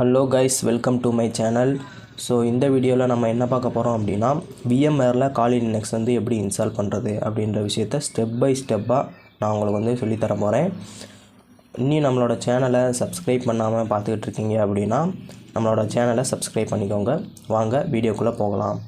Hello guys, welcome to my channel. So இந்த வீடியோவில் நம்ம என்ன பார்க்க போகிறோம் அப்படின்னா, VMwareல காலி லினக்ஸ் வந்து எப்படி இன்ஸ்டால் பண்ணுறது அப்படின்ற விஷயத்த ஸ்டெப் பை ஸ்டெப்பாக நான் உங்களுக்கு வந்து சொல்லித்தர போகிறேன். இன்னும் நம்மளோட சேனலை சப்ஸ்கிரைப் பண்ணாமல் பார்த்துக்கிட்டு இருக்கீங்க அப்படின்னா நம்மளோட சேனலை சப்ஸ்கிரைப் பண்ணிக்கோங்க. வாங்க வீடியோக்குள்ளே போகலாம்.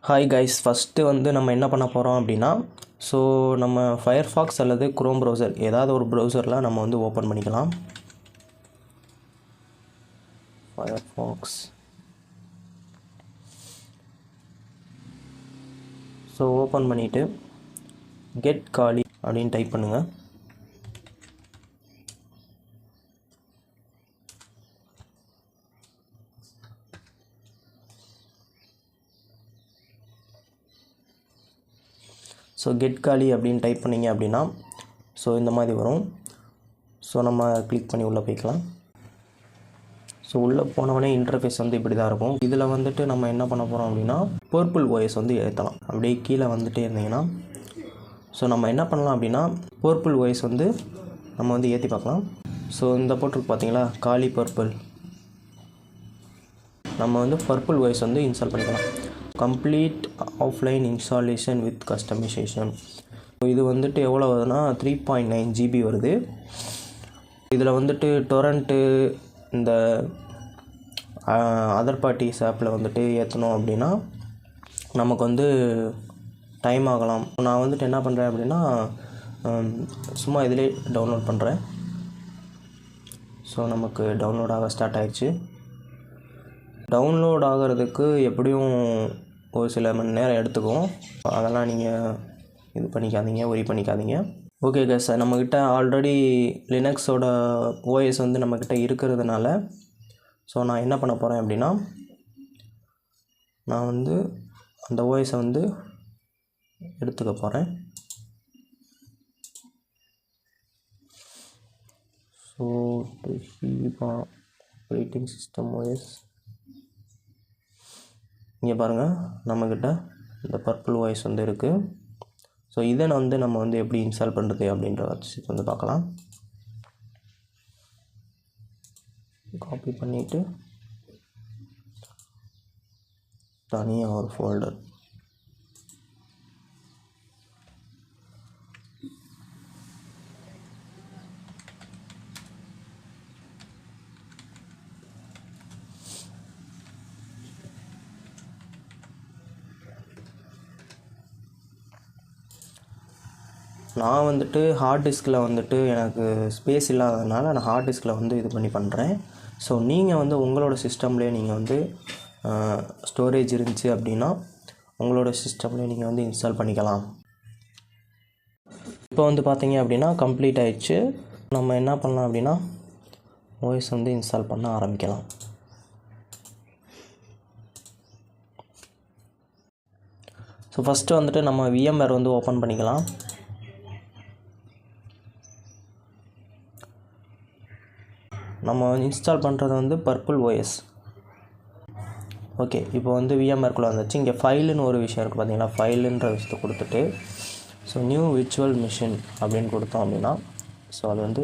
ஹாய் கைஸ், ஃபஸ்ட்டு வந்து நம்ம என்ன பண்ண போகிறோம் அப்படின்னா, ஸோ நம்ம ஃபயர்ஃபாக்ஸ் அல்லது குரோம் ப்ரௌசர் ஏதாவது ஒரு ப்ரௌசரில் நம்ம வந்து ஓப்பன் பண்ணிக்கலாம். ஃபயர்ஃபாக்ஸ். ஸோ ஓப்பன் பண்ணிவிட்டு கெட் காலி அப்படின்னு டைப் பண்ணுங்கள். ஸோ கெட் காலி அப்படின்னு டைப் பண்ணிங்க அப்படின்னா ஸோ இந்த மாதிரி வரும். ஸோ நம்ம கிளிக் பண்ணி உள்ளே போய்க்கலாம். ஸோ உள்ளே போனவொடனே இன்டர்ஃபேஸ் வந்து இப்படி தான் இருக்கும். இதில் வந்துட்டு நம்ம என்ன பண்ண போகிறோம் அப்படின்னா, பர்பிள் ஓஎஸ் வந்து ஏற்றலாம். அப்படியே கீழே வந்துட்டே இருந்தீங்கன்னா ஸோ நம்ம என்ன பண்ணலாம் அப்படின்னா, பர்பிள் ஓஎஸ் வந்து நம்ம வந்து ஏற்றி பார்க்கலாம். ஸோ இந்த போட்டிருக்கு பார்த்தீங்களா, காலி பர்பிள். நம்ம வந்து பர்பிள் ஓஎஸ் வந்து இன்ஸ்டால் பண்ணிக்கலாம். Complete offline installation with customisation. இது வந்துட்டு எவ்வளோ வருதுன்னா 3.9 GB வருது. இதில் வந்துட்டு டொரண்ட்டு இந்த அதர் பார்ட்டிஸ் ஆப்பில் வந்துட்டு ஏற்றணும் அப்படின்னா நமக்கு வந்து டைம் ஆகலாம். நான் வந்துட்டு என்ன பண்ணுறேன் அப்படின்னா, சும்மா இதிலே டவுன்லோட் பண்ணுறேன். ஸோ நமக்கு டவுன்லோட் ஆக ஸ்டார்ட் ஆகிடுச்சு. டவுன்லோட் ஆகிறதுக்கு எப்படியும் ஒரு சில மணி நேரம் எடுத்துக்கும். அதெல்லாம் நீங்கள் இது பண்ணிக்காதீங்க, ஒரி பண்ணிக்காதீங்க. ஓகே கைஸ், நம்மக்கிட்ட ஆல்ரெடி லினக்ஸோட ஓஎஸ் வந்து நம்மக்கிட்ட இருக்கிறதுனால ஸோ நான் என்ன பண்ண போகிறேன் அப்படின்னா, நான் வந்து அந்த ஓஎஸை வந்து எடுத்துக்க போகிறேன். ஸோ ஆப்ரேட்டிங் சிஸ்டம் ஓஎஸ் இங்கே பாருங்கள், நம்மக்கிட்ட இந்த பர்பிள் ஓஎஸ் வந்து இருக்குது. ஸோ இதை வந்து நம்ம வந்து எப்படி இன்ஸ்டால் பண்ணுறது அப்படின்ற விஷயத்தை வந்து பார்க்கலாம். காப்பி பண்ணிவிட்டு தனியாக ஒரு ஃபோல்டர். நான் வந்துட்டு ஹார்ட் டிஸ்கில் வந்துட்டு எனக்கு ஸ்பேஸ் இல்லாததுனால நான் ஹார்ட் டிஸ்கில் வந்து இது பண்ணி பண்ணுறேன். ஸோ நீங்கள் வந்து உங்களோட சிஸ்டம்லேயே நீங்கள் வந்து ஸ்டோரேஜ் இருந்துச்சு அப்படின்னா உங்களோட சிஸ்டம்லேயே நீங்கள் வந்து இன்ஸ்டால் பண்ணிக்கலாம். இப்போ வந்து பார்த்தீங்க அப்படின்னா கம்ப்ளீட் ஆகிடுச்சு. நம்ம என்ன பண்ணலாம் அப்படின்னா ஓஎஸ் வந்து இன்ஸ்டால் பண்ண ஆரம்பிக்கலாம். ஸோ ஃபஸ்ட்டு வந்துட்டு நம்ம VMware வந்து ஓப்பன் பண்ணிக்கலாம். நம்ம இன்ஸ்டால் பண்ணுறது வந்து பர்பிள் ஓஎஸ். ஓகே, இப்போ வந்து VMwareக்குள்ளே வந்துச்சு. இங்கே ஃபைலுன்னு ஒரு விஷயம் இருக்குது பார்த்தீங்கன்னா, ஃபைலுன்ற விஷயத்தை கொடுத்துட்டு ஸோ நியூ விர்ச்சுவல் மிஷின் அப்படின்னு கொடுத்தோம் அப்படின்னா ஸோ அது வந்து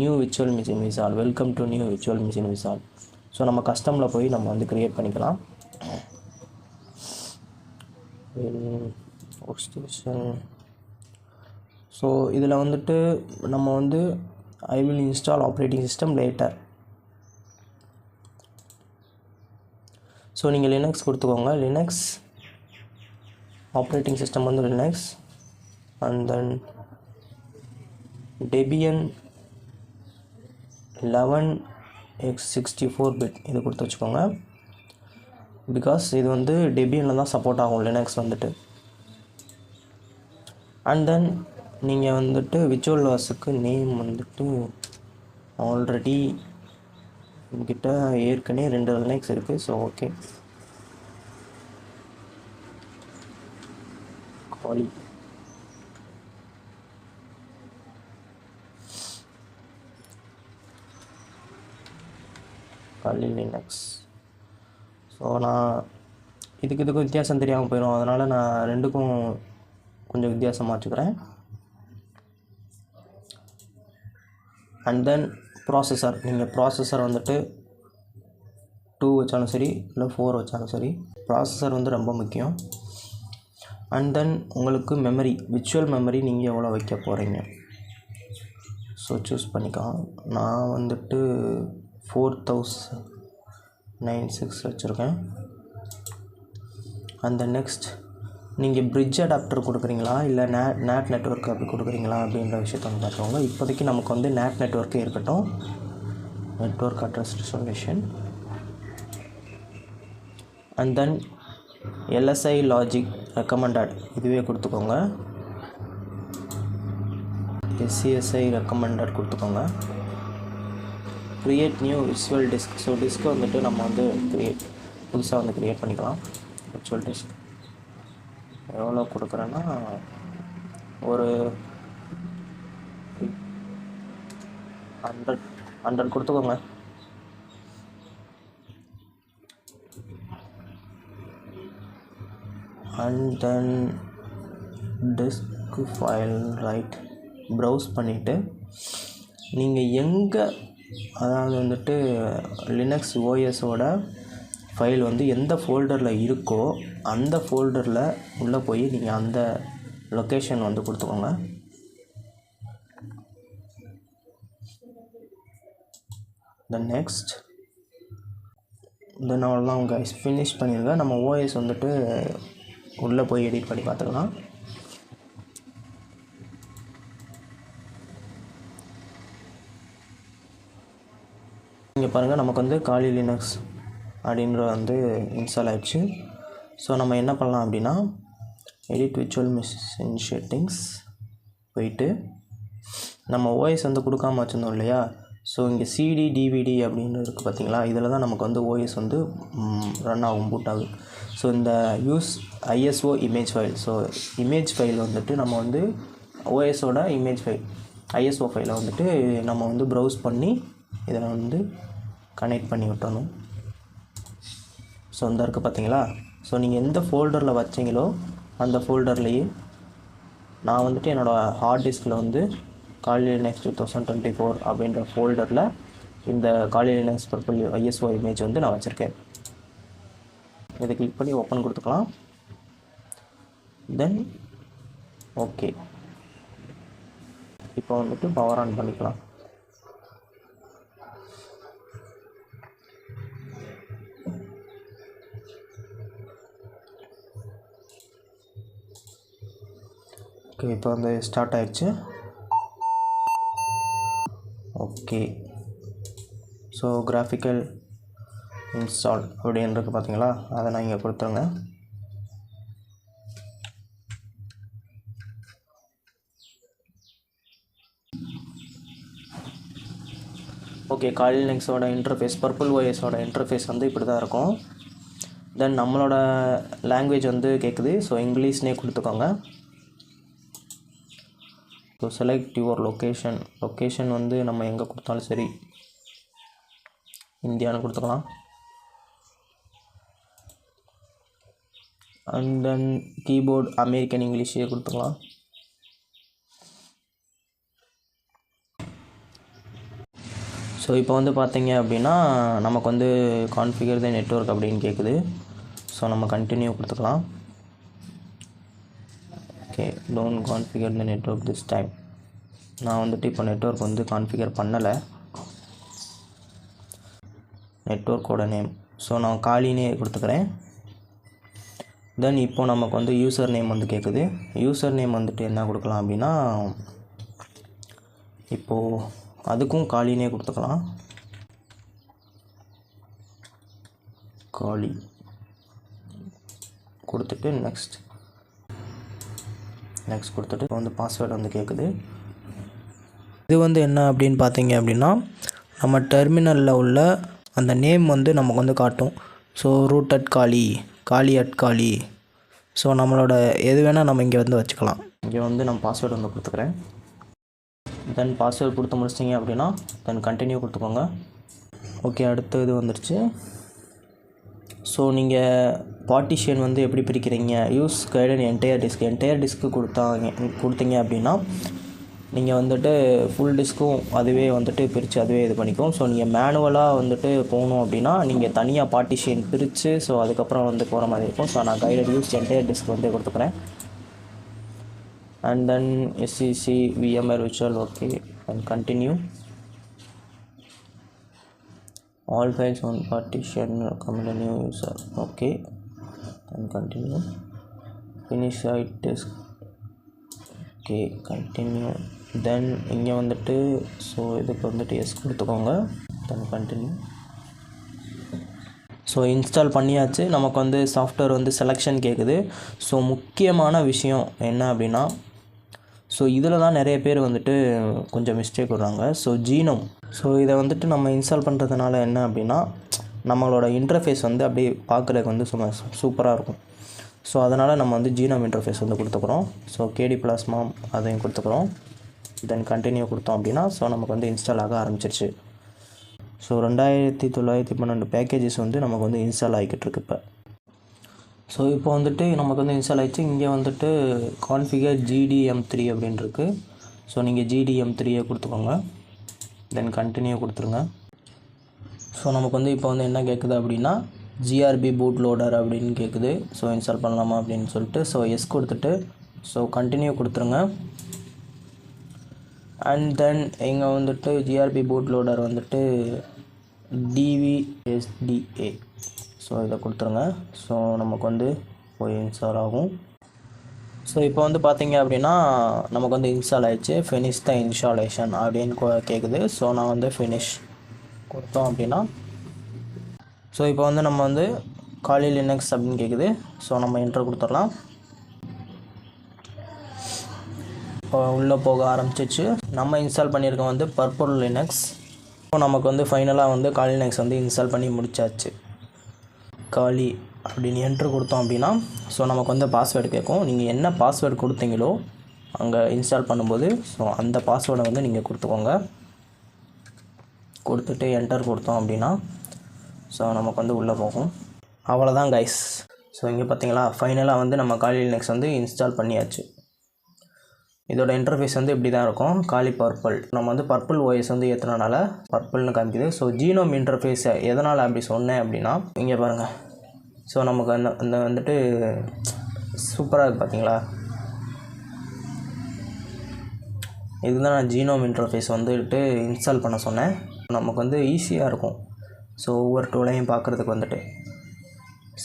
new virtual machine Vishal, welcome to new virtual machine Vishal. So நம்ம கஸ்டமில் போய் நம்ம வந்து க்ரியேட் பண்ணிக்கலாம். ஸோ இதில் வந்துட்டு நம்ம வந்து I will install operating system later. So நீங்கள் லினக்ஸ் கொடுத்துக்கோங்க. லினக்ஸ் ஆப்ரேட்டிங் சிஸ்டம் வந்து Linux and then Debian 11x64 bit இது கொடுத்து வச்சுக்கோங்க. பிகாஸ் இது வந்து டெபியனில் தான் சப்போர்ட் ஆகும் லினக்ஸ் வந்துட்டு. அண்ட் தென் நீங்கள் வந்துட்டு விர்ச்சுவல் வாஸுக்கு நேம் வந்துட்டு ஆல்ரெடி என்கிட்ட ஏற்கனவே 2 லினக்ஸ் இருக்குது. ஸோ ஓகே, காலி. காலி லினக்ஸ். ஸோ நான் இதுக்கும் வித்தியாசம் தெரியாமல் போயிடும். அதனால் நான் ரெண்டுக்கும் கொஞ்சம் வித்தியாசமாக வச்சுக்கிறேன். And then processor. நீங்கள் ப்ராசஸர் வந்துட்டு 2 வச்சாலும் சரி இல்லை 4 வச்சாலும் சரி, ப்ராசஸர் வந்து ரொம்ப முக்கியம். அண்ட் தென் உங்களுக்கு மெமரி, விர்ச்சுவல் மெமரி நீங்கள் எவ்வளோ வைக்க போகிறீங்க. ஸோ சூஸ் பண்ணிக்கலாம். நான் வந்துட்டு 4096 வச்சுருக்கேன். அண்ட் தென் நெக்ஸ்ட் நீங்கள் பிரிட்ஜ் அடாப்டர் கொடுக்குறீங்களா இல்லை நேட் நெட்வொர்க் அப்படி கொடுக்குறீங்களா அப்படின்ற விஷயத்த வந்து பார்த்துக்கோங்க. இப்போதைக்கு நமக்கு வந்து நேட் நெட்வொர்க்கே இருக்கட்டும். Network address reservation. And then LSI logic recommended இதுவே கொடுத்துக்கோங்க. எஸ்சிஎஸ்ஐ ரெக்கமெண்டட் கொடுத்துக்கோங்க. Create new virtual disk. So disc வந்துட்டு நம்ம வந்து புதுசாக வந்து க்ரியேட் பண்ணிக்கலாம். விர்ச்சுவல் டிஸ்க் எவ்வளோ கொடுக்குறேன்னா ஒரு 100 கொடுத்துக்கோங்க. And then disk file right browse பண்ணிவிட்டு நீங்கள் எங்கே, அதாவது வந்துட்டு லினக்ஸ் ஓஎஸோட ஃபைல் வந்து எந்த ஃபோல்டரில் இருக்கோ அந்த ஃபோல்டரில் உள்ளே போய் நீங்கள் அந்த லொக்கேஷன் வந்து கொடுத்துக்கோங்க. தென் நெக்ஸ்ட் தென் அவ்வளோதான் உங்கள் ஃபினிஷ் பண்ணிடுங்க. நம்ம ஓஎஸ் வந்துட்டு உள்ளே போய் எடிட் பண்ணி பார்த்துக்கலாம். இங்கே பாருங்கள், நமக்கு வந்து காலி லினக்ஸ் அப்படின்ற வந்து இன்ஸ்டால் ஆகிடுச்சு. ஸோ நம்ம என்ன பண்ணலாம் அப்படின்னா எடிட் விர்ச்சுவல் மிஷின் செட்டிங்ஸ் போயிட்டு நம்ம ஓஎஸ் வந்து கொடுக்காம வச்சுருந்தோம் இல்லையா. ஸோ இங்கே சிடி டிவிடி அப்படின்னு இருக்குது பார்த்தீங்களா, இதில் தான் நமக்கு வந்து ஓஎஸ் வந்து ரன் ஆகும், பூட் ஆகும். ஸோ இந்த use ISO image file. So image file வந்துட்டு நம்ம வந்து ஓஎஸோட இமேஜ் ஃபைல் ஐஎஸ்ஓ ஃபைலை வந்துட்டு நம்ம வந்து ப்ரௌஸ் பண்ணி இதில் வந்து கனெக்ட் பண்ணி விட்டணும். ஸோ இந்த இருக்குது பார்த்தீங்களா. ஸோ நீங்கள் எந்த ஃபோல்டரில் வச்சிங்களோ அந்த ஃபோல்டர்லேயே நான் வந்துட்டு என்னோடய ஹார்ட் டிஸ்கில் வந்து காலி லினக்ஸ் 2024 அப்படின்ற ஃபோல்டரில் இந்த காலி லினக்ஸ் பர்பிள் ஐஎஸ்ஓ இமேஜ் வந்து நான் வச்சுருக்கேன். இதை கிளிக் பண்ணி ஓப்பன் கொடுத்துக்கலாம். தென் ஓகே, இப்போ வந்துட்டு பவர் ஆன் பண்ணிக்கலாம். ஓகே, இப்போ வந்து ஸ்டார்ட் ஆயிடுச்சு. ஓகே, ஸோ கிராஃபிக்கல் இன்ஸ்டால் அப்படின்னு இருக்குது பார்த்தீங்களா, அதை நான் இங்கே கொடுத்துருங்க. ஓகே, காலி லினக்ஸோட இன்டர்ஃபேஸ், பர்பிள் ஓஎஸோட இன்டர்ஃபேஸ் வந்து இப்படி தான் இருக்கும். தென் நம்மளோட லாங்குவேஜ் வந்து கேட்குது. ஸோ இங்கிலீஷ்னே கொடுத்துக்கோங்க. ஸோ செலக்ட் யுவர் லொக்கேஷன் வந்து நம்ம எங்கே கொடுத்தாலும் சரி, இந்தியான்னு கொடுத்துக்கலாம். அண்ட் தென் கீபோர்டு அமெரிக்கன் இங்கிலீஷே கொடுத்துக்கலாம். ஸோ இப்போ வந்து பார்த்தீங்க அப்படின்னா நமக்கு வந்து கான்ஃபிகர் த நெட்வொர்க் அப்படின்னு கேட்குது. ஸோ நம்ம கண்டினியூ கொடுத்துக்கலாம். Okay, don't configure the network this time. நான் வந்துட்டு இப்போ நெட்வொர்க் வந்து கான்ஃபிகர் பண்ணலை. நெட்வொர்க்கோட நேம் ஸோ நான் காலினே கொடுத்துக்கிறேன். தென் இப்போது நமக்கு வந்து யூசர் நேம் வந்து கேட்குது. யூசர் நேம் வந்துட்டு என்ன கொடுக்கலாம் அப்படின்னா, இப்போது அதுக்கும் காலினே கொடுத்துக்கலாம். காலி கொடுத்துட்டு நெக்ஸ்ட் கொடுத்துட்டு வந்து பாஸ்வேர்டு வந்து கேட்குது. இது வந்து என்ன அப்படின்னு பார்த்தீங்க அப்படின்னா, நம்ம டெர்மினலில் உள்ள அந்த நேம் வந்து நமக்கு வந்து காட்டும். ஸோ ரூட் அட் காலி. ஸோ நம்மளோட எது வேணால் நம்ம இங்கே வந்து வச்சுக்கலாம். இங்கே வந்து நம்ம பாஸ்வேர்டு வந்து கொடுத்துக்கிறேன். தென் பாஸ்வேர்டு கொடுத்து முடிச்சிட்டிங்க அப்படின்னா தென் கண்டினியூ கொடுத்துக்கோங்க. ஓகே, அடுத்த இது வந்துடுச்சு. ஸோ நீங்கள் பார்ட்டிஷன் வந்து எப்படி பிரிக்கிறீங்க, யூஸ் கைடட் என்டையர் டிஸ்க்கு கொடுத்தீங்க அப்படின்னா நீங்கள் வந்துட்டு ஃபுல் டிஸ்க்கும் அதுவே வந்துட்டு பிரித்து அதுவே இது பண்ணிக்கும். ஸோ நீங்கள் மேனுவலாக வந்துட்டு போகணும் அப்படின்னா நீங்கள் தனியாக பார்ட்டிஷன் பிரித்து ஸோ அதுக்கப்புறம் வந்து போகிற மாதிரி இருக்கும். ஸோ நான் கைடட் யூஸ் என்டையர் டிஸ்க் வந்து கொடுத்துக்கிறேன். And then SCC VMware virtual, okay, and continue. All files on partition, recommend a new user, okay, and continue. Finish site disk, okay, continue. Then இங்கே வந்துட்டு ஸோ இதுக்கு வந்துட்டு S கொடுத்துக்கோங்க, then continue. So install பண்ணியாச்சு. நமக்கு வந்து software வந்து selection கேட்குது. ஸோ முக்கியமான விஷயம் என்ன அப்படின்னா, ஸோ இதில் தான் நிறைய பேர் வந்துட்டு கொஞ்சம் மிஸ்டேக் விடுறாங்க. ஸோ ஜீனோம், ஸோ இதை வந்துட்டு நம்ம இன்ஸ்டால் பண்ணுறதுனால என்ன அப்படின்னா நம்மளோட இன்டர்ஃபேஸ் வந்து அப்படியே பார்க்குறதுக்கு வந்து சும்மா சூப்பராக இருக்கும். ஸோ அதனால் நம்ம வந்து ஜீனோம் இன்டர்ஃபேஸ் வந்து கொடுத்துக்குறோம். ஸோ KD Plasma அதையும் கொடுத்துக்குறோம். தென் கண்டினியூ கொடுத்தோம் அப்படின்னா ஸோ நமக்கு வந்து இன்ஸ்டால் ஆக ஆரம்பிச்சிருச்சு. ஸோ 2912 பேக்கேஜஸ் வந்து நமக்கு வந்து இன்ஸ்டால் ஆகிக்கிட்டு இருக்கு இப்போ. ஸோ இப்போ வந்துட்டு நமக்கு வந்து இன்ஸ்டால் ஆகிடுச்சு. இங்கே வந்துட்டு கான்ஃபிகர் GDM3 அப்படின்னு இருக்குது. ஸோ நீங்கள் GDM3 கொடுத்துக்கோங்க, தென் கண்டினியூ கொடுத்துருங்க. ஸோ நமக்கு வந்து இப்போ வந்து என்ன கேட்குது அப்படின்னா GRB boot loader அப்படின்னு கேட்குது. ஸோ இன்ஸ்டால் பண்ணலாமா அப்படின்னு சொல்லிட்டு ஸோ எஸ் கொடுத்துட்டு ஸோ கண்டினியூ கொடுத்துருங்க. அண்ட் தென் இங்கே வந்துட்டு GRB boot loader வந்துட்டு DVSDA, ஸோ இதை கொடுத்துருங்க. ஸோ நமக்கு வந்து போய் இன்ஸ்டால் ஆகும். ஸோ இப்போ வந்து பார்த்தீங்க அப்படின்னா நமக்கு வந்து இன்ஸ்டால் ஆகிடுச்சு. ஃபினிஷ் த இன்ஸ்டாலேஷன் அப்படின்னு கேட்குது. ஸோ நான் வந்து ஃபினிஷ் கொடுத்தோம் அப்படின்னா ஸோ இப்போ வந்து நம்ம வந்து Kali Linux அப்படின்னு கேட்குது. ஸோ நம்ம என்டர் கொடுத்துடலாம். இப்போ உள்ளே போக ஆரம்பிச்சிச்சு. நம்ம இன்ஸ்டால் பண்ணியிருக்கோம் வந்து Purple Linux. ஸோ நமக்கு வந்து ஃபைனலாக வந்து Kali Linux வந்து இன்ஸ்டால் பண்ணி முடிச்சாச்சு. Kali அப்படின்னு என்ட்ரு கொடுத்தோம் அப்படின்னா ஸோ நமக்கு வந்து பாஸ்வேர்டு கேட்கும். நீங்கள் என்ன பாஸ்வேர்டு கொடுத்தீங்களோ அங்கே இன்ஸ்டால் பண்ணும்போது ஸோ அந்த பாஸ்வேர்டை வந்து நீங்கள் கொடுத்துக்கோங்க. கொடுத்துட்டு என்டர் கொடுத்தோம் அப்படின்னா ஸோ நமக்கு வந்து உள்ளே போகும். அவ்வளோதான் கைஸ். ஸோ இங்கே பார்த்தீங்களா ஃபைனலாக வந்து நம்ம Kali Linux வந்து இன்ஸ்டால் பண்ணியாச்சு. இதோட இன்டர்ஃபேஸ் வந்து இப்படி தான் இருக்கும். Kali Purple நம்ம வந்து Purple OS வந்து ஏற்றுனனால பர்பிள்னு காமிக்குது. ஸோ ஜீனோம் இன்டர்ஃபேஸை எதனால் அப்படி சொன்னேன் அப்படின்னா இங்கே பாருங்கள். ஸோ நமக்கு அந்த வந்துட்டு சூப்பராக இருக்குது பார்த்தீங்களா. இதுதான் நான் ஜீனோம் இன்டர்ஃபேஸ் வந்துட்டு இன்ஸ்டால் பண்ண சொன்னேன். நமக்கு வந்து ஈஸியாக இருக்கும். ஸோ ஒவ்வொரு டூலையும் பார்க்குறதுக்கு வந்துட்டு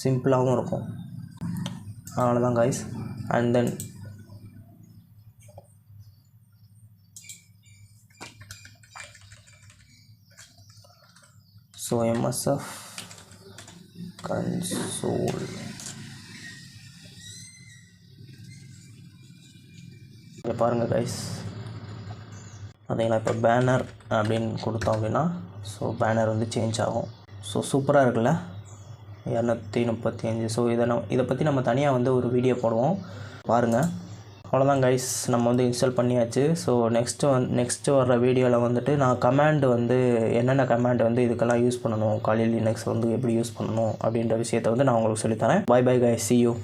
சிம்பிளாகவும் இருக்கும். அவ்வளோதான் guys. And then so MSF console இங்கே பாருங்கள் கைஸ். பார்த்தீங்களா இப்போ பேனர் அப்படின்னு கொடுத்தோம் அப்படின்னா ஸோ பேனர் வந்து சேஞ்ச் ஆகும். ஸோ சூப்பராக இருக்குல்ல 235. ஸோ இதை பற்றி நம்ம தனியாக வந்து ஒரு வீடியோ போடுவோம், பாருங்கள். அவ்வளோதான் கைஸ், நம்ம வந்து இன்ஸ்டால் பண்ணியாச்சு. ஸோ நெக்ஸ்ட்டு வர்ற வீடியோவில் வந்துட்டு நான் கமாண்ட் வந்து என்னென்ன கமாண்ட் வந்து இதுக்கெல்லாம் யூஸ் பண்ணணும், Kali Linux வந்து எப்படி யூஸ் பண்ணணும் அப்படின்ற விஷயத்தை வந்து நான் உங்களுக்கு சொல்லித்தரேன். Bye bye guys, see you.